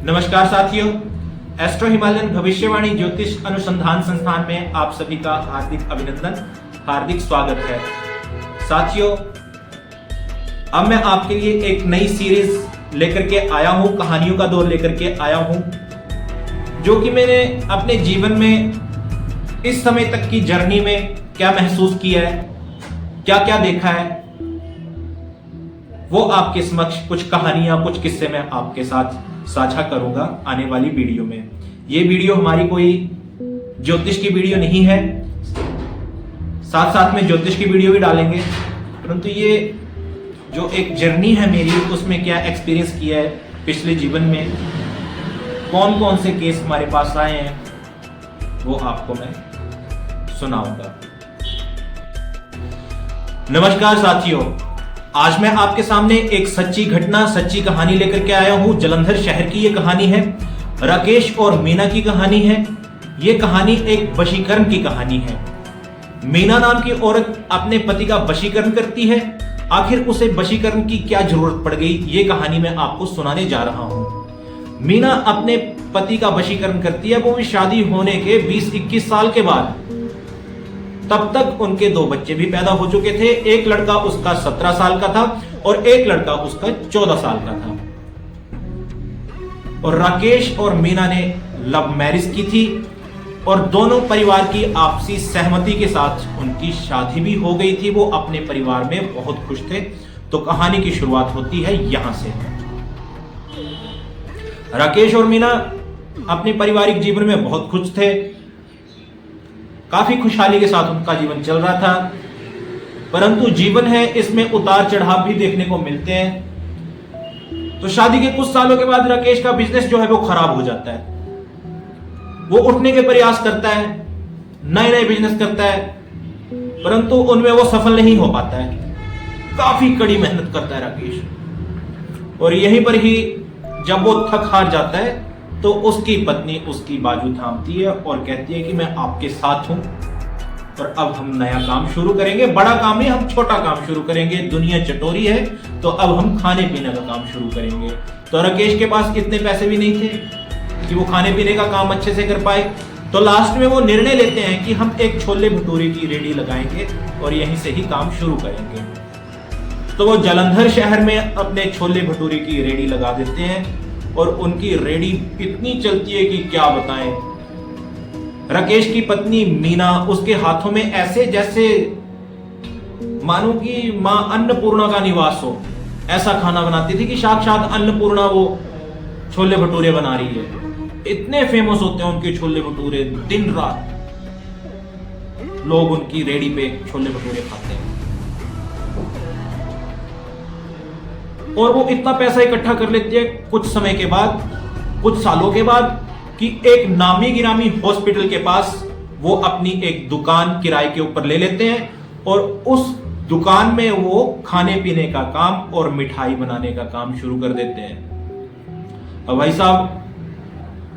नमस्कार साथियों, astro Himalayan भविष्यवाणी ज्योतिष अनुसंधान संस्थान में आप सभी का हार्दिक अभिनंदन, हार्दिक स्वागत है। साथियों, अब मैं आपके लिए एक नई सीरीज लेकर के आया हूं, कहानियों का दौर लेकर के आया हूं, जो कि मैंने अपने जीवन में इस समय तक की जर्नी में क्या महसूस किया है, क्या क्या देखा है, वो आपके समक्ष कुछ कहानियां, कुछ किस्से मैं आपके साथ साझा करूंगा आने वाली वीडियो में। ये वीडियो हमारी कोई ज्योतिष की वीडियो नहीं है, साथ साथ में ज्योतिष की वीडियो भी डालेंगे, परंतु ये जो एक जर्नी है मेरी, उसमें क्या एक्सपीरियंस किया है पिछले जीवन में, कौन कौन से केस हमारे पास आए हैं, वो आपको मैं सुनाऊंगा। नमस्कार साथियों, आज मैं आपके सामने एक सच्ची घटना, सच्ची कहानी लेकर के आया हूं। जालंधर शहर की ये कहानी है, राकेश और मीना की कहानी है। ये कहानी एक वशीकरण की कहानी है। मीना नाम की औरत अपने पति का वशीकरण करती है। आखिर उसे वशीकरण की क्या जरूरत पड़ गई, ये कहानी मैं आपको सुनाने जा रहा हूं। मीना अपने पति का वशीकरण करती है, वो भी शादी होने के 20-21 साल के बाद। तब तक उनके 2 बच्चे भी पैदा हो चुके थे। एक लड़का उसका 17 साल का था और एक लड़का उसका 14 साल का था। और राकेश और मीना ने लव मैरिज की थी और दोनों परिवार की आपसी सहमति के साथ उनकी शादी भी हो गई थी। वो अपने परिवार में बहुत खुश थे। तो कहानी की शुरुआत होती है यहां से। राकेश और मीना अपने पारिवारिक जीवन में बहुत खुश थे, काफी खुशहाली के साथ उनका जीवन चल रहा था। परंतु जीवन है, इसमें उतार चढ़ाव भी देखने को मिलते हैं। तो शादी के कुछ सालों के बाद राकेश का बिजनेस जो है वो खराब हो जाता है। वो उठने के प्रयास करता है, नए नए बिजनेस करता है, परंतु उनमें वो सफल नहीं हो पाता है। काफी कड़ी मेहनत करता है राकेश, और यहीं पर ही जब वो थक हार जाता है तो उसकी पत्नी उसकी बाजू थामती है और कहती है कि मैं आपके साथ हूं और अब हम नया काम शुरू करेंगे। बड़ा काम नहीं, हम छोटा काम शुरू करेंगे। दुनिया चटोरी है तो अब हम खाने पीने का काम शुरू करेंगे। तो राकेश के पास इतने पैसे भी नहीं थे कि वो खाने पीने का काम अच्छे से कर पाए। तो लास्ट में वो निर्णय लेते हैं कि हम एक छोले भटूरे की रेडी लगाएंगे और यहीं से ही काम शुरू करेंगे। तो वो जालंधर शहर में अपने छोले भटूरे की रेडी लगा देते हैं और उनकी रेडी इतनी चलती है कि क्या बताएं। राकेश की पत्नी मीना, उसके हाथों में ऐसे जैसे मानो कि मां अन्नपूर्णा का निवास हो, ऐसा खाना बनाती थी कि साक्षात अन्नपूर्णा वो छोले भटूरे बना रही है। इतने फेमस होते हैं उनके छोले भटूरे, दिन रात लोग उनकी रेडी पे छोले भटूरे खाते हैं। और वो इतना पैसा इकट्ठा कर लेती है कुछ समय के बाद, कुछ सालों के बाद, कि एक नामी गिरामी हॉस्पिटल के पास वो अपनी एक दुकान किराए के ऊपर ले लेते हैं और उस दुकान में वो खाने पीने का काम और मिठाई बनाने का काम शुरू कर देते हैं। अब भाई साहब,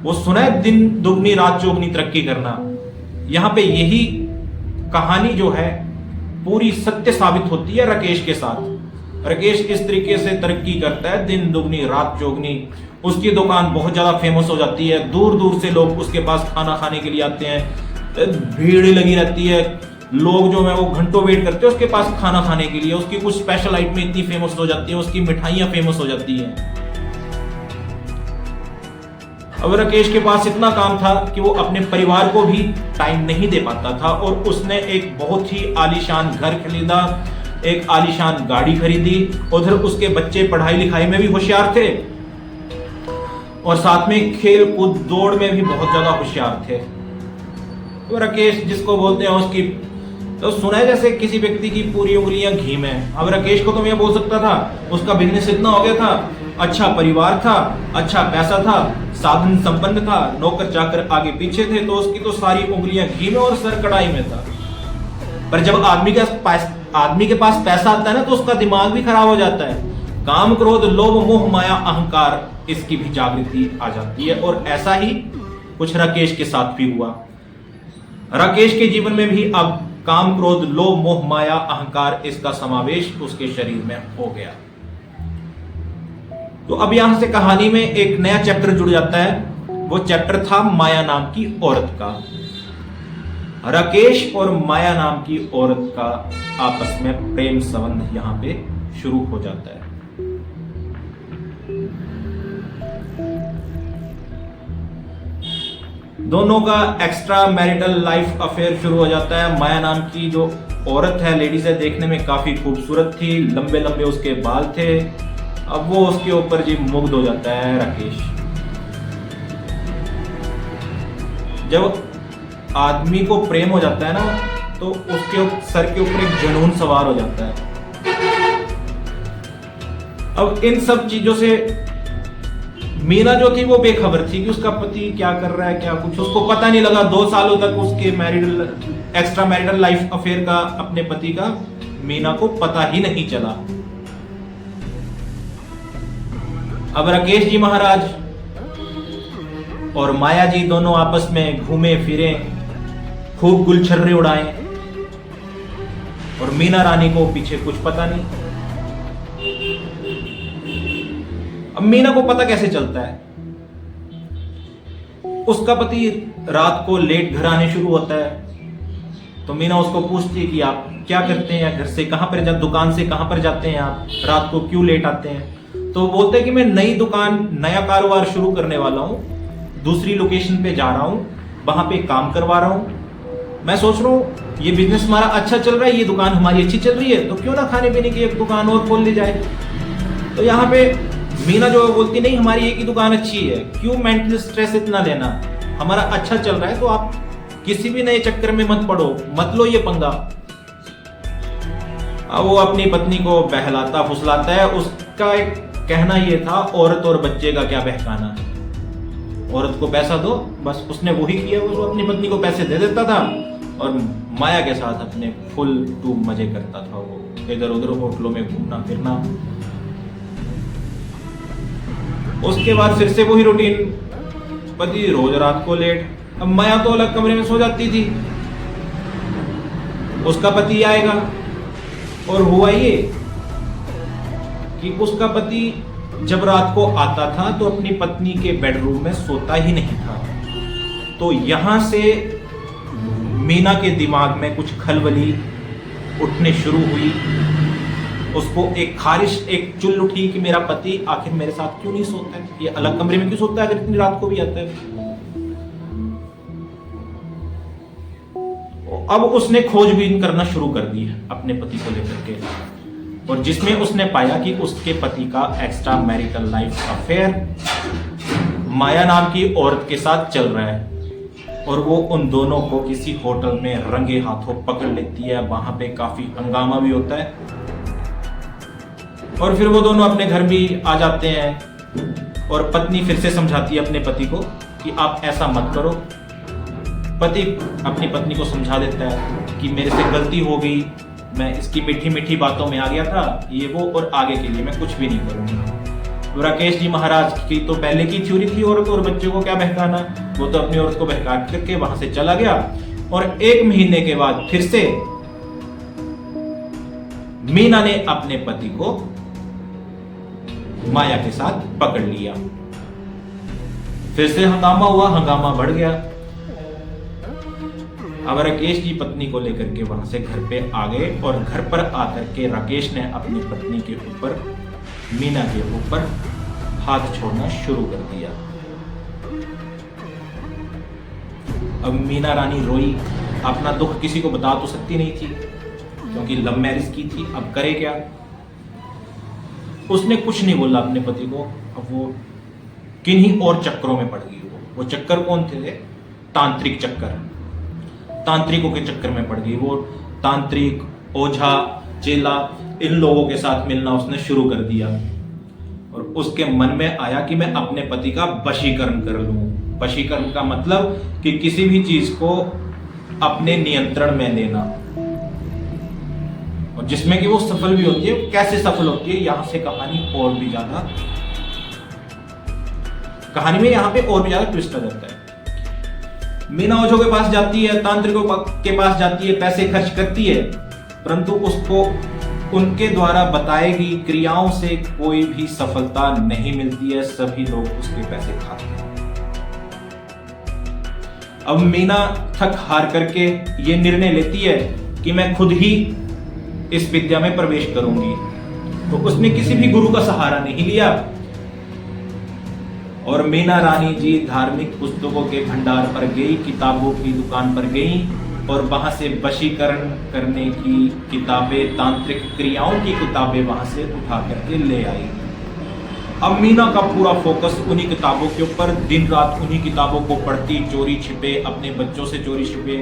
वो सुना है दिन दुगनी रात चौगनी तरक्की करना। यहां पे यही कहानी जो है पूरी सत्य साबित होती है राकेश के साथ। राकेश इस तरीके से तरक्की करता है, दिन दुगनी रात चौगनी। उसकी दुकान बहुत ज्यादा फेमस हो जाती है, दूर दूर से लोग उसके पास खाना खाने के लिए आते हैं, भीड़ लगी रहती है। लोग जो है वो घंटों वेट करते हैं उसके पास खाना खाने के लिए। उसकी कुछ स्पेशल आइटमें इतनी फेमस हो जाती है, उसकी मिठाइयां फेमस हो जाती हैं। अब राकेश के पास इतना काम था कि वो अपने परिवार को भी टाइम नहीं दे पाता था और उसने एक बहुत ही आलीशान घर खरीदा, एक आलीशान गाड़ी खरीदी। उधर उसके बच्चे पढ़ाई लिखाई में भी होशियार थे और साथ में खेल कूद दौड़ में भी बहुत ज्यादा होशियार थे। तो राकेश जिसको बोलते हैं उसकी, तो सुना है जैसे किसी व्यक्ति की पूरी उंगलियां घी में। अब राकेश को तो मैं बोल सकता था, उसका बिजनेस इतना हो गया था, अच्छा परिवार था, अच्छा पैसा था, साधन संपन्न था, नौकर चाकर आगे पीछे थे, तो उसकी तो सारी उंगलियां घी में और सर कढ़ाई में था। पर जब आदमी के पास पैसा आता है ना, तो उसका दिमाग भी खराब हो जाता है। काम, क्रोध, लोभ, मोह, माया, अहंकार, इसकी भी जागृति आ जाती है। और ऐसा ही कुछ राकेश के साथ भी हुआ। राकेश के जीवन में भी अब काम, क्रोध, लोभ, मोह, माया, अहंकार, इसका समावेश उसके शरीर में हो गया। तो अब यहां से कहानी में एक नया चैप्टर जुड़ जाता है। वो चैप्टर था माया नाम की औरत का। राकेश और माया नाम की औरत का आपस में प्रेम संबंध यहां पे शुरू हो जाता है। दोनों का एक्स्ट्रा मैरिटल लाइफ अफेयर शुरू हो जाता है। माया नाम की जो औरत है, लेडीज है, देखने में काफी खूबसूरत थी, लंबे लंबे उसके बाल थे। अब वो उसके ऊपर जी मुग्ध हो जाता है राकेश। जब आदमी को प्रेम हो जाता है ना, तो उसके सर के ऊपर एक जुनून सवार हो जाता है। अब इन सब चीजों से मीना जो थी वो बेखबर थी कि उसका पति क्या कर रहा है, क्या कुछ उसको पता नहीं लगा। 2 सालों तक उसके एक्स्ट्रा मैरिटल लाइफ अफेयर का, अपने पति का, मीना को पता ही नहीं चला। अब राकेश जी महाराज और माया जी दोनों आपस में घूमे फिरे, खूब गुलछर्रे उड़ाए, और मीना रानी को पीछे कुछ पता नहीं। अब मीना को पता कैसे चलता है? उसका पति रात को लेट घर आने शुरू होता है, तो मीना उसको पूछती है कि आप क्या करते हैं, घर से कहां पर दुकान से कहां पर जाते हैं आप, रात को क्यों लेट आते हैं? तो बोलते हैं कि मैं नई दुकान, नया कारोबार शुरू करने वाला हूं, दूसरी लोकेशन पे जा रहा हूं, वहां पे काम करवा रहा हूं। मैं सोच रहा हूं ये बिजनेस हमारा अच्छा चल रहा है, ये दुकान हमारी अच्छी चल रही है, तो क्यों ना खाने पीने की एक दुकान और खोल ली जाए। तो यहाँ पे मीना जो बोलती, नहीं हमारी एक ही दुकान अच्छी है, क्यों मेंटल स्ट्रेस इतना लेना, हमारा अच्छा चल रहा है, तो आप किसी भी नए चक्कर में मत पड़ो, मत लो ये पंगा। अब वो अपनी पत्नी को बहलाता फुसलाता है। उसका एक कहना ये था, औरत और बच्चे का क्या बहकाना, औरत को पैसा दो, बस उसने वही किया। वो अपनी पत्नी को पैसे दे देता था और माया के साथ अपने फुल टू मजे करता था। वो इधर उधर होटलों में घूमना फिरना। उसके बाद फिर से वही रूटीन, पति रोज रात को लेट। अब माया तो अलग कमरे में सो जाती थी, उसका पति आएगा। और हुआ ये कि उसका पति जब रात को आता था तो अपनी पत्नी के बेडरूम में सोता ही नहीं था। तो यहां से मीना के दिमाग में कुछ खलबली उठने शुरू हुई। उसको एक खारिश, एक चुल उठी कि मेरा पति आखिर मेरे साथ क्यों नहीं सोता है, ये अलग कमरे में क्यों सोता है अगर इतनी रात को भी आता है। अब उसने खोजबीन करना शुरू कर दी है अपने पति को लेकर के, और जिसमें उसने पाया कि उसके पति का एक्स्ट्रा मैरिटल लाइफ अफेयर माया नाम की औरत के साथ चल रहा है। और वो उन दोनों को किसी होटल में रंगे हाथों पकड़ लेती है। वहां पे काफी हंगामा भी होता है, और फिर वो दोनों अपने घर भी आ जाते हैं। और पत्नी फिर से समझाती है अपने पति को कि आप ऐसा मत करो। पति अपनी पत्नी को समझा देता है कि मेरे से गलती हो गई, मैं इसकी मीठी मीठी बातों में आ गया था, ये वो, और आगे के लिए मैं कुछ भी नहीं करूंगा। तो राकेश जी महाराज की तो पहले की थ्योरी थी, औरत और बच्चे को क्या बहकाना, वो तो अपनी औरत को बहका करके वहां से चला गया। और 1 महीने के बाद फिर से मीना ने अपने पति को माया के साथ पकड़ लिया। फिर से हंगामा हुआ, हंगामा बढ़ गया। अब राकेश की पत्नी को लेकर के वहां से घर पे आ गए, और घर पर आकर के राकेश ने अपनी पत्नी के ऊपर, मीना के ऊपर हाथ छोड़ना शुरू कर दिया। अब मीना रानी रोई, अपना दुख किसी को बता तो सकती नहीं थी क्योंकि लव मैरिज की थी, अब करे क्या। उसने कुछ नहीं बोला अपने पति को। अब वो किन्हीं और चक्करों में पड़ गई। वो चक्कर कौन थे? तांत्रिक चक्कर, तांत्रिकों के चक्कर में पड़ गई। वो तांत्रिक, ओझा, चेला, इन लोगों के साथ मिलना उसने शुरू कर दिया। और उसके मन में आया कि मैं अपने पति का वशीकरण कर लूं। वशीकरण का मतलब कि किसी भी चीज को अपने नियंत्रण में लेना, और जिसमें कि वो सफल भी होती है। कैसे सफल होती है, यहां से कहानी और भी ज्यादा, कहानी में यहां पे और भी ज्यादा ट्विस्ट आ जाता है। मीना ओझों के पास जाती है, तांत्रिकों के पास जाती है, पैसे खर्च करती है, परंतु उसको उनके द्वारा बताई गई क्रियाओं से कोई भी सफलता नहीं मिलती है, सभी लोग उसके पैसे खाते हैं। अब मीना थक हार करके ये निर्णय लेती है कि मैं खुद ही इस विद्या में प्रवेश करूंगी। तो उसने किसी भी गुरु का सहारा नहीं लिया और मीना रानी जी धार्मिक पुस्तकों के भंडार पर गई, किताबों की दुकान पर गई और वहां से वशीकरण करने की किताबें, तांत्रिक क्रियाओं की किताबें वहां से उठा करके ले आई। अब मीना का पूरा फोकस उन्हीं किताबों के ऊपर, दिन रात उन्हीं किताबों को पढ़ती, चोरी छिपे, अपने बच्चों से चोरी छिपे,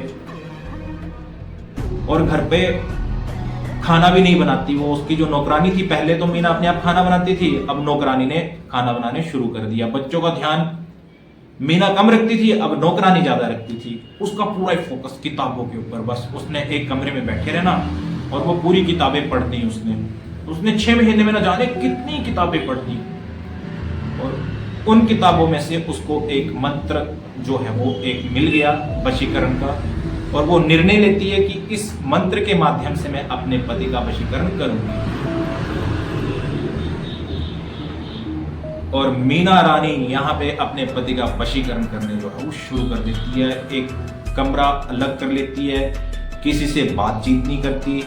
और घर पे खाना भी नहीं बनाती। वो उसकी जो नौकरानी थी, पहले तो मीना अपने आप खाना बनाती थी, अब नौकरानी ने खाना बनाने शुरू कर दिया। बच्चों का ध्यान मीना कम रखती थी, अब नौकरानी ज्यादा रखती थी। उसका पूरा फोकस किताबों के ऊपर, बस उसने एक कमरे में बैठे रहना और वो पूरी किताबें पढ़नी। उसने 6 महीने में न जाने कितनी किताबें पढ़ दी और उन किताबों में से उसको एक मंत्र जो है वो एक मिल गया वशीकरण का, और वो निर्णय लेती है कि इस मंत्र के माध्यम से मैं अपने पति का वशीकरण करूंगी। और मीना रानी यहाँ पे अपने पति का वशीकरण करने जो है वो शुरू कर देती है। एक कमरा अलग कर लेती है, किसी से बातचीत नहीं करती।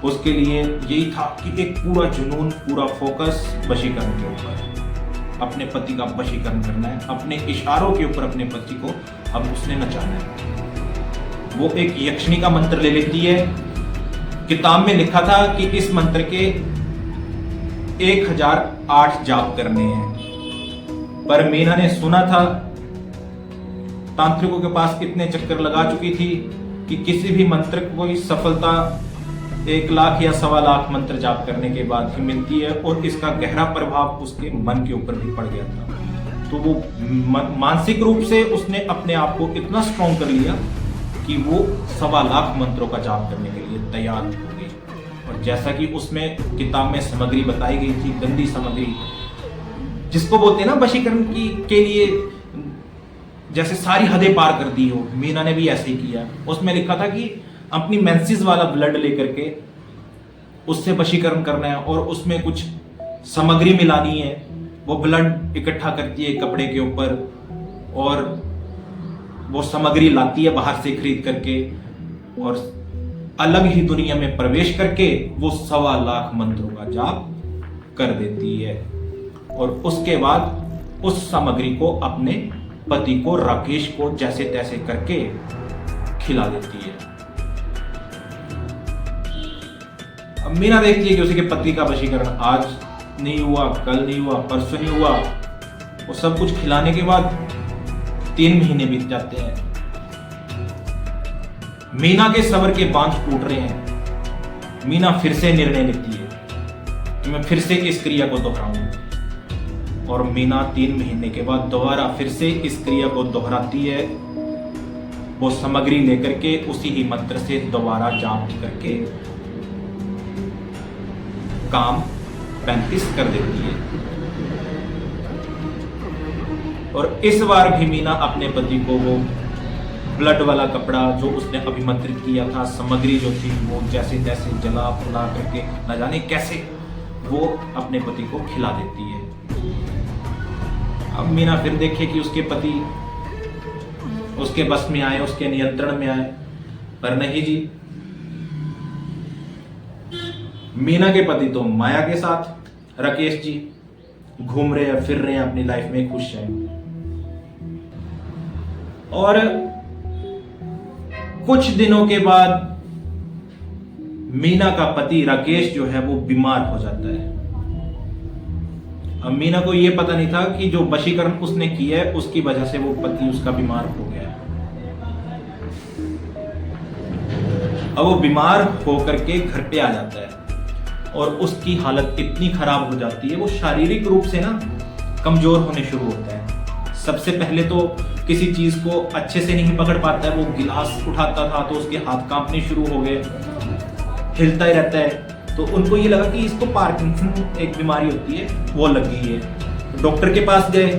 उसके लिए यही था कि एक पूरा जुनून, पूरा फोकस वशीकरण के ऊपर, अपने पति का वशीकरण करना है, अपने इशारों के ऊपर अपने पति को अब उसने नचाना है। वो एक यक्षिणी का मंत्र ले लेती है। किताब में लिखा था कि इस मंत्र के 1008 जाप करने हैं, पर मीना ने सुना था, तांत्रिकों के पास इतने चक्कर लगा चुकी थी कि किसी भी मंत्र को कोई सफलता 1 लाख या 1.25 लाख मंत्र जाप करने के बाद ही मिलती है, और इसका गहरा प्रभाव उसके मन के ऊपर भी पड़ गया था। तो वो मानसिक रूप से उसने अपने आप को इतना स्ट्रॉन्ग कर लिया कि वो 1.25 लाख मंत्रों का जाप करने के लिए तैयार हो गई। और जैसा कि उसमें किताब में सामग्री बताई गई थी, गंदी सामग्री जिसको बोलते हैं ना वशीकरण की के लिए, जैसे सारी हदें पार कर दी हो, मीना ने भी ऐसे ही किया। उसमें लिखा था कि अपनी मेंसेस वाला ब्लड लेकर के उससे वशीकरण करना है और उसमें कुछ सामग्री मिलानी है। वो ब्लड इकट्ठा करती है कपड़े के ऊपर और वो सामग्री लाती है बाहर से खरीद करके, और अलग ही दुनिया में प्रवेश करके वो 1.25 लाख मंत्रों का जाप कर देती है। और उसके बाद उस सामग्री को अपने पति को, राकेश को, जैसे तैसे करके खिला देती है। अब मीना देखती है कि उसी के पति का वशीकरण आज नहीं हुआ, कल नहीं हुआ, परसों नहीं हुआ। वो सब कुछ खिलाने के बाद 3 महीने बीत जाते हैं। मीना के सब्र के बांध टूट रहे हैं। मीना फिर से निर्णय लेती है कि मैं फिर से इस क्रिया को दोहराऊंगी, और मीना 3 महीने के बाद दोबारा फिर से इस क्रिया को दोहराती है। वो सामग्री लेकर के उसी ही मंत्र से दोबारा जाप करके काम 35 कर देती है। और इस बार भी मीना अपने पति को वो ब्लड वाला कपड़ा जो उसने अभिमंत्रित किया था, सामग्री जो थी, वो जैसे तैसे जला फुला करके न जाने कैसे वो अपने पति को खिला देती है। अब मीना फिर देखे कि उसके पति उसके बस में आए, उसके नियंत्रण में आए, पर नहीं जी, मीना के पति तो माया के साथ, राकेश जी घूम रहे हैं, फिर रहे हैं, अपनी लाइफ में खुश हैं। और कुछ दिनों के बाद मीना का पति राकेश जो है वो बीमार हो जाता है। अब मीना को यह पता नहीं था कि जो वशीकरण उसने किया है उसकी वजह से वो पति उसका बीमार हो गया है। अब वो बीमार होकर के घर पे आ जाता है और उसकी हालत इतनी खराब हो जाती है, वो शारीरिक रूप से ना कमजोर होने शुरू होता है। सबसे पहले तो किसी चीज को अच्छे से नहीं पकड़ पाता है। वो गिलास उठाता था तो उसके हाथ कांपने शुरू हो गए, हिलता ही रहता है। तो उनको ये लगा कि इसको पार्किंसन एक बीमारी होती है, वो लग गई है। डॉक्टर के पास गए,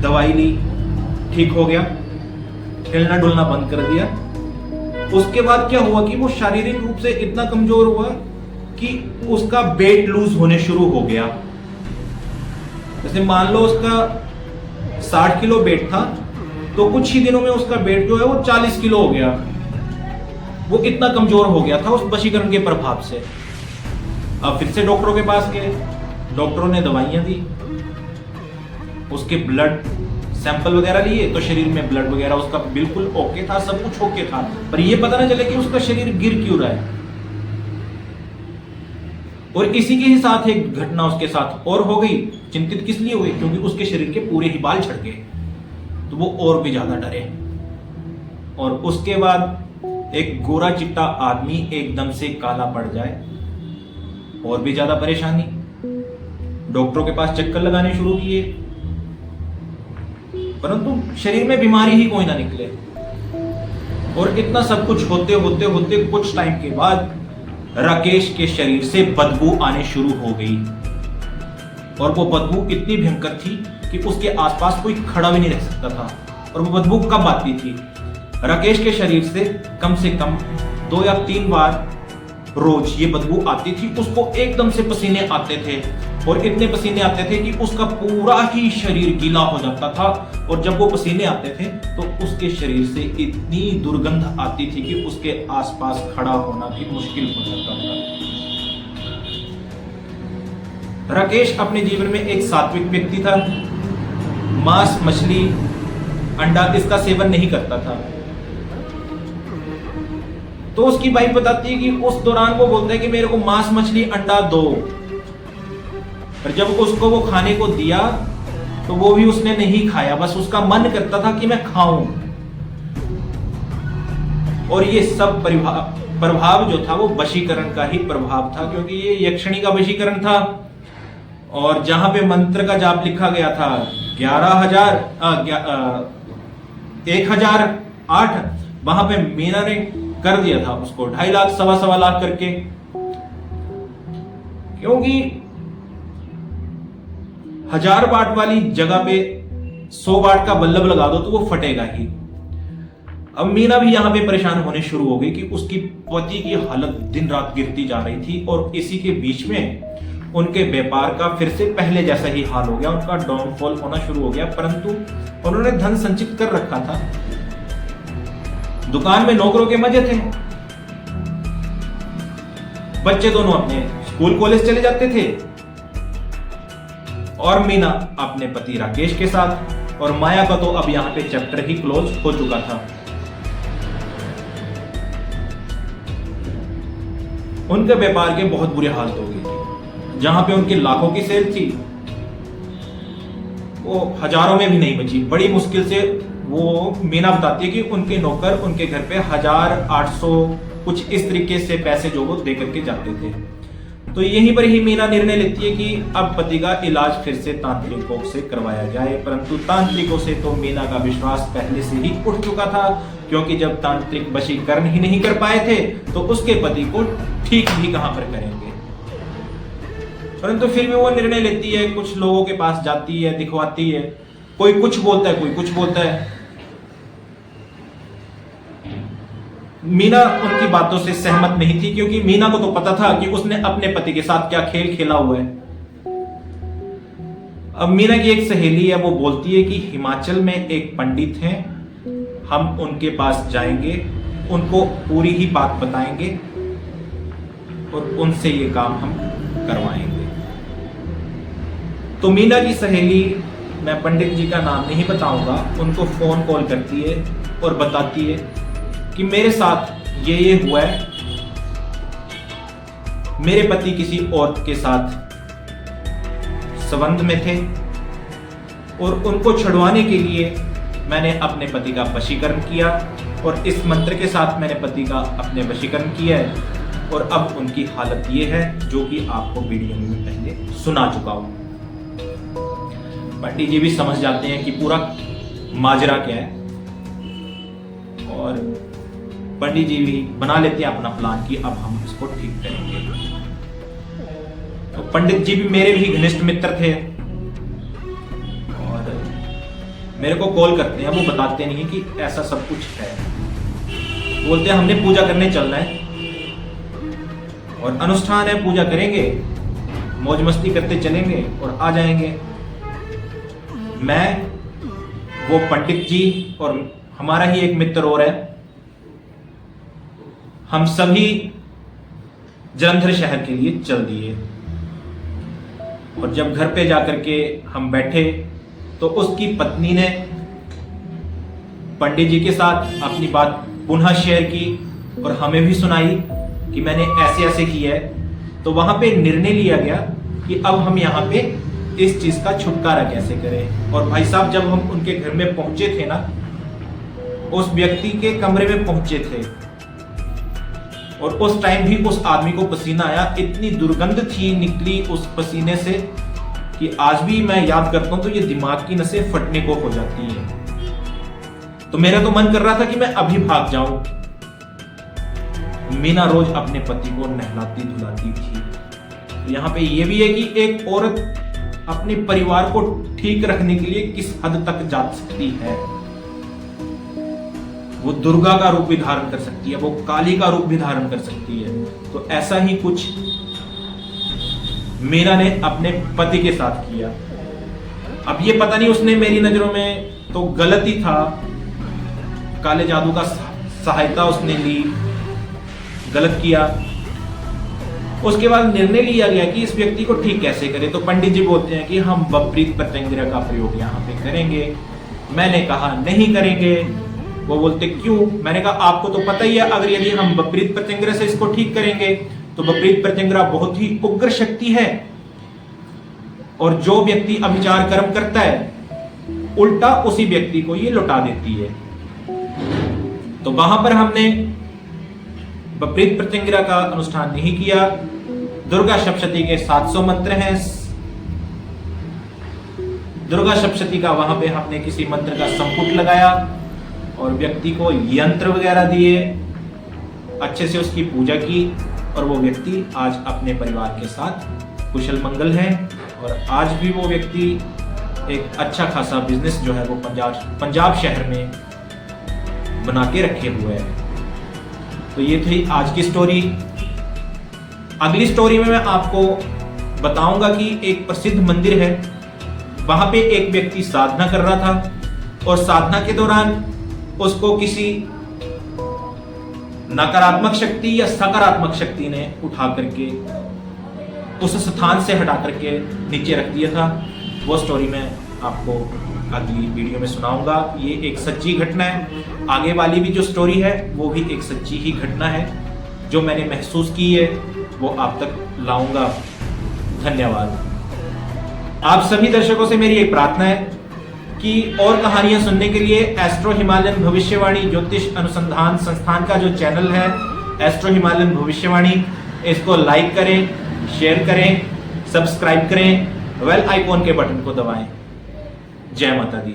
दवाई ली, ठीक हो गया, हिलना डुलना बंद कर दिया। उसके बाद क्या हुआ कि वो शारीरिक रूप से इतना कमजोर हुआ कि उसका वेट लूज होने शुरू हो गया। जैसे मान लो उसका 60 किलो वेट था, तो कुछ ही दिनों में उसका वेट जो है वो 40 किलो हो गया। वो इतना कमजोर हो गया था उस वशीकरण के प्रभाव से। अब फिर से डॉक्टरों के पास गए, डॉक्टरों ने दवाइयां दी, उसके ब्लड सैंपल वगैरह लिए, तो शरीर में ब्लड वगैरह उसका बिल्कुल ओके था, सब कुछ ओके था, पर ये पता ना चले कि उसका शरीर गिर क्यों रहा है। और इसी के ही साथ एक घटना उसके साथ और हो गई। चिंतित किस लिए हुए? क्योंकि उसके शरीर के पूरे ही बाल झड़ गए, तो वो और भी ज्यादा डरे। और उसके बाद एक गोरा चिट्टा आदमी एकदम से काला पड़ जाए, और भी ज्यादा परेशानी। डॉक्टरों के पास चक्कर लगाने शुरू किए, परंतु शरीर में बीमारी ही कोई ना निकले। और इतना सब कुछ होते होते होते कुछ टाइम के बाद राकेश के शरीर से बदबू आने शुरू हो गई। और वो बदबू इतनी भयंकर थी कि उसके आसपास कोई खड़ा भी नहीं रह सकता था। और वो बदबू कब आती थी? राकेश के शरीर से कम 2 या 3 बार रोज ये बदबू आती थी। उसको एकदम से पसीने आते थे, और इतने पसीने आते थे कि उसका पूरा ही शरीर गीला हो जाता था। और जब वो पसीने आते थे तो उसके शरीर से इतनी दुर्गंध आती थी कि उसके आसपास खड़ा होना भी मुश्किल हो जाता था। राकेश अपने जीवन में एक सात्विक व्यक्ति था। मांस, मछली, अंडा इसका सेवन नहीं करता था। तो उसकी वाइफ बताती है कि उस दौरान वो बोलता है कि मेरे को मांस, मछली, अंडा दो। पर जब उसको वो खाने को दिया तो वो भी उसने नहीं खाया, बस उसका मन करता था कि मैं खाऊं। और ये सब प्रभाव जो था वो वशीकरण का ही प्रभाव था, क्योंकि ये यक्षिणी का वशीकरण था। और जहां पे मंत्र का जाप लिखा गया था 1008, वहां पे मीना ने कर दिया था उसको 2.5 लाख, 1.25 लाख करके। क्योंकि 1000 वाट वाली जगह पे 100 वाट का बल्ब लगा दो तो वो फटेगा ही। अब मीना भी यहां पे परेशान होने शुरू हो गई कि उसकी पति की हालत दिन रात गिरती जा रही थी। और इसी के बीच में उनके व्यापार का फिर से पहले जैसा ही हाल हो गया, उनका डाउनफॉल होना शुरू हो गया। परंतु उन्होंने धन संचित कर रखा था, दुकान में नौकरों के मजे थे, बच्चे दोनों अपने स्कूल कॉलेज चले जाते थे, और मीना अपने पति राकेश के साथ। और माया का तो अब यहां पे चैप्टर ही क्लोज हो चुका था। उनके व्यापार के बहुत बुरे हालत हो गए थे। जहां पे उनके लाखों की सेल थी वो हजारों में भी नहीं बची। बड़ी मुश्किल से, वो मीना बताती है कि उनके नौकर उनके घर पे 1800 कुछ इस तरीके से पैसे जो वो दे करके जाते थे। तो यहीं पर ही मीना निर्णय लेती है कि अब पति का इलाज फिर से तांत्रिकों से करवाया जाए। परंतु तांत्रिकों से तो मीना का विश्वास पहले से ही उठ चुका था, क्योंकि जब तांत्रिक वशीकरण ही नहीं कर पाए थे तो उसके पति को ठीक भी कहां पर करेंगे। परंतु फिर भी वो निर्णय लेती है, कुछ लोगों के पास जाती है, दिखवाती है, कोई कुछ बोलता है, कोई कुछ बोलता है। मीना उनकी बातों से सहमत नहीं थी, क्योंकि मीना को तो पता था कि उसने अपने पति के साथ क्या खेल खेला हुआ है। अब मीना की एक सहेली है, वो बोलती है कि हिमाचल में एक पंडित हैं, हम उनके पास जाएंगे, उनको पूरी ही बात बताएंगे और उनसे ये काम हम करवाएंगे। तो मीना की सहेली, मैं पंडित जी का नाम नहीं बताऊंगा, उनको फोन कॉल करती है और बताती है कि मेरे साथ ये हुआ है, मेरे पति किसी औरत के साथ संबंध में थे और उनको छुड़वाने के लिए मैंने अपने पति का वशीकरण किया, और इस मंत्र के साथ मैंने पति का अपने वशीकरण किया है। और अब उनकी हालत ये है जो कि आपको वीडियो में पहले सुना चुका हूं। पंडित जी भी समझ जाते हैं कि पूरा माजरा क्या है, और पंडित जी भी बना लेते हैं अपना प्लान कि अब हम इसको ठीक करेंगे। तो पंडित जी भी मेरे भी घनिष्ठ मित्र थे, और मेरे को कॉल करते हैं। वो बताते नहीं कि ऐसा सब कुछ है, बोलते हैं हमने पूजा करने चलना है। और अनुष्ठान है, पूजा करेंगे, मौज मस्ती करते चलेंगे और आ जाएंगे। मैं, वो पंडित जी और हमारा ही एक मित्र और है, हम सभी जलंधर शहर के लिए चल दिए। और जब घर पे जाकर के हम बैठे तो उसकी पत्नी ने पंडित जी के साथ अपनी बात पुनः शेयर की और हमें भी सुनाई कि मैंने ऐसे ऐसे किया है। तो वहां पे निर्णय लिया गया कि अब हम यहाँ पे इस चीज का छुटकारा कैसे करें। और भाई साहब, जब हम उनके घर में पहुंचे थे ना, उस व्यक्ति के कमरे में पहुंचे थे और उस टाइम भी उस आदमी को पसीना आया, इतनी दुर्गंध थी निकली उस पसीने से कि आज भी मैं याद करता हूं तो ये दिमाग की नसें फटने को हो जाती हैं। तो मेरा तो मन कर रहा था कि मैं अभी भाग जाऊं। मीना रोज अपने पति को नहलाती धुलाती थी। तो यहां पे ये भी है कि एक औरत अपने परिवार को ठीक रखने के लिए किस हद तक जा सकती है। वो दुर्गा का रूप भी धारण कर सकती है, वो काली का रूप भी धारण कर सकती है। तो ऐसा ही कुछ मीरा ने अपने पति के साथ किया। अब ये पता नहीं, उसने मेरी नजरों में तो गलत ही था, काले जादू का सहायता उसने ली, गलत किया। उसके बाद निर्णय लिया गया कि इस व्यक्ति को ठीक कैसे करें। तो पंडित जी बोलते हैं कि हम विपरीत प्रत्यंगिरा का प्रयोग यहाँ पे करेंगे। मैंने कहा नहीं करेंगे। वो बोलते क्यों? मैंने कहा आपको तो पता ही है, अगर यदि हम विपरीत प्रत्यंगिरा से इसको ठीक करेंगे तो विपरीत प्रत्यंगिरा बहुत ही उग्र शक्ति है और जो व्यक्ति अभिचार कर्म करता है उल्टा उसी व्यक्ति को ये लौटा देती है। तो वहां पर हमने विपरीत प्रत्यंगिरा का अनुष्ठान नहीं किया। दुर्गा सप्तशती के 700 मंत्र हैं। दुर्गा सप्तशती का वहां पे हमने किसी मंत्र का संपुट लगाया और व्यक्ति को यंत्र वगैरह दिए, अच्छे से उसकी पूजा की और वो व्यक्ति आज अपने परिवार के साथ कुशल मंगल है। और आज भी वो व्यक्ति एक अच्छा खासा बिजनेस जो है वो पंजाब शहर में बना के रखे हुए है। तो ये थी आज की स्टोरी। अगली स्टोरी में मैं आपको बताऊंगा कि एक प्रसिद्ध मंदिर है, वहां पे एक व्यक्ति साधना कर रहा था और साधना के दौरान उसको किसी नकारात्मक शक्ति या सकारात्मक शक्ति ने उठा करके उस स्थान से हटा करके नीचे रख दिया था। वो स्टोरी मैं आपको अगली वीडियो में सुनाऊंगा। ये एक सच्ची घटना है। आगे वाली भी जो स्टोरी है वो भी एक सच्ची ही घटना है जो मैंने महसूस की है, वो आप तक लाऊंगा। धन्यवाद। आप सभी दर्शकों से मेरी एक प्रार्थना है कि और कहानियां सुनने के लिए एस्ट्रो हिमालयन भविष्यवाणी ज्योतिष अनुसंधान संस्थान का जो चैनल है एस्ट्रो हिमालयन भविष्यवाणी, इसको लाइक करें, शेयर करें, सब्सक्राइब करें, बेल आइकॉन के बटन को दबाएं। जय माता दी।